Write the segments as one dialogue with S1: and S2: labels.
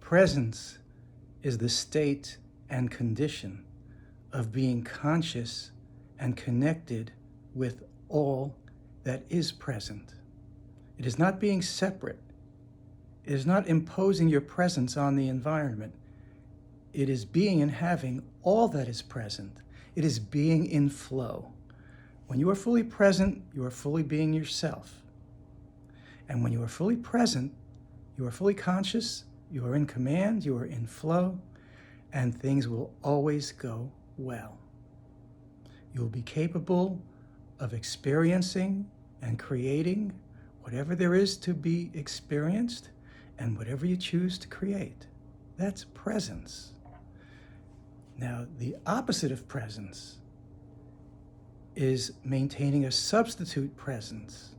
S1: Presence is the state and condition of being conscious and connected with all that is present. It is not being separate. It is not imposing your presence on the environment. It is being and having all that is present. It is being in flow. When you are fully present, you are fully being yourself. And when you are fully present, you are fully conscious, you are in command, you are in flow, and things will always go well. You will be capable of experiencing and creating whatever there is to be experienced and whatever you choose to create. That's presence. Now, the opposite of presence is maintaining a substitute presence,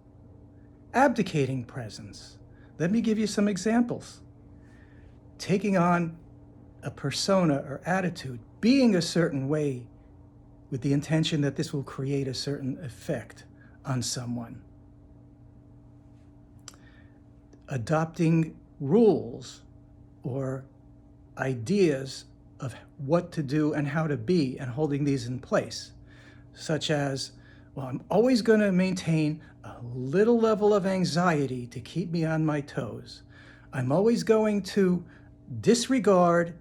S1: abdicating presence. Let me give you some examples. Taking on a persona or attitude, being a certain way with the intention that this will create a certain effect on someone. Adopting rules or ideas of what to do and how to be and holding these in place, such as, well, I'm always going to maintain a little level of anxiety to keep me on my toes. I'm always going to disregard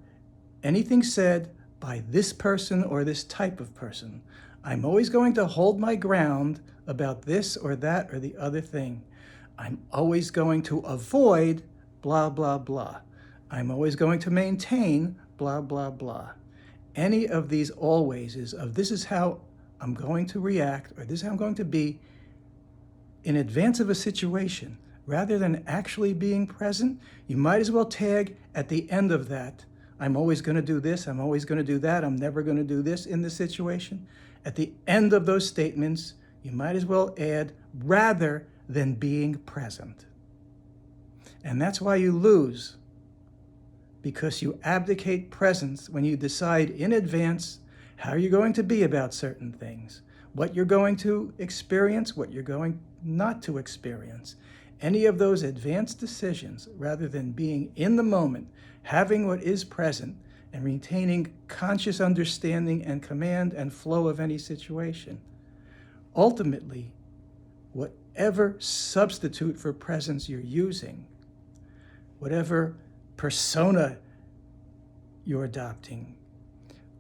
S1: anything said by this person or this type of person. I'm always going to hold my ground about this or that or the other thing. I'm always going to avoid blah, blah, blah. I'm always going to maintain blah, blah, blah. Any of these alwayses of this is how I'm going to react or this is how I'm going to be in advance of a situation, rather than actually being present, you might as well tag at the end of that, I'm always going to do this, I'm always going to do that, I'm never going to do this in this situation. At the end of those statements, you might as well add rather than being present. And that's why you lose, because you abdicate presence when you decide in advance how you're going to be about certain things, what you're going to experience, what you're going not to experience. Any of those advanced decisions, rather than being in the moment, having what is present, and retaining conscious understanding and command and flow of any situation. Ultimately, whatever substitute for presence you're using, whatever persona you're adopting,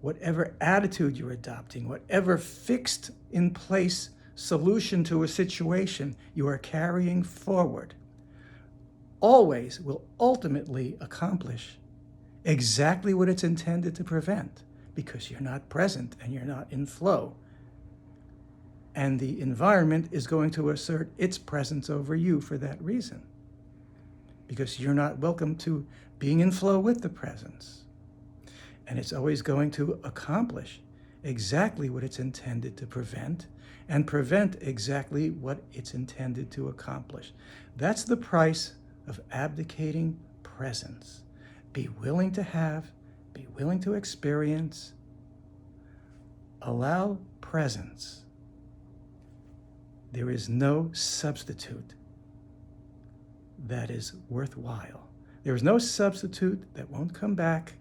S1: whatever attitude you're adopting, whatever fixed in place solution to a situation you are carrying forward, always will ultimately accomplish exactly what it's intended to prevent, because you're not present and you're not in flow. And the environment is going to assert its presence over you for that reason, because you're not welcome to being in flow with the presence. And it's always going to accomplish exactly what it's intended to prevent, and prevent exactly what it's intended to accomplish. That's the price of abdicating presence. Be willing to have, be willing to experience. Allow presence. There is no substitute that is worthwhile. There is no substitute that won't come back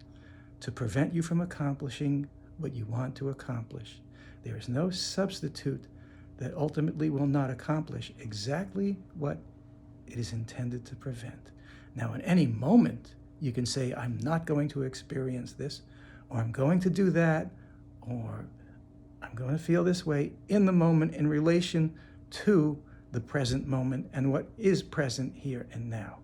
S1: to prevent you from accomplishing what you want to accomplish. There is no substitute that ultimately will not accomplish exactly what it is intended to prevent. Now, in any moment, you can say, I'm not going to experience this, or I'm going to do that, or I'm going to feel this way in the moment in relation to the present moment and what is present here and now.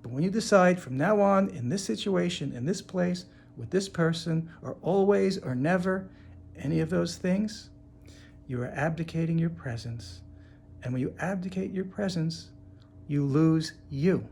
S1: But when you decide from now on, in this situation, in this place, with this person, or always or never, any of those things, you are abdicating your presence. And when you abdicate your presence, you lose you.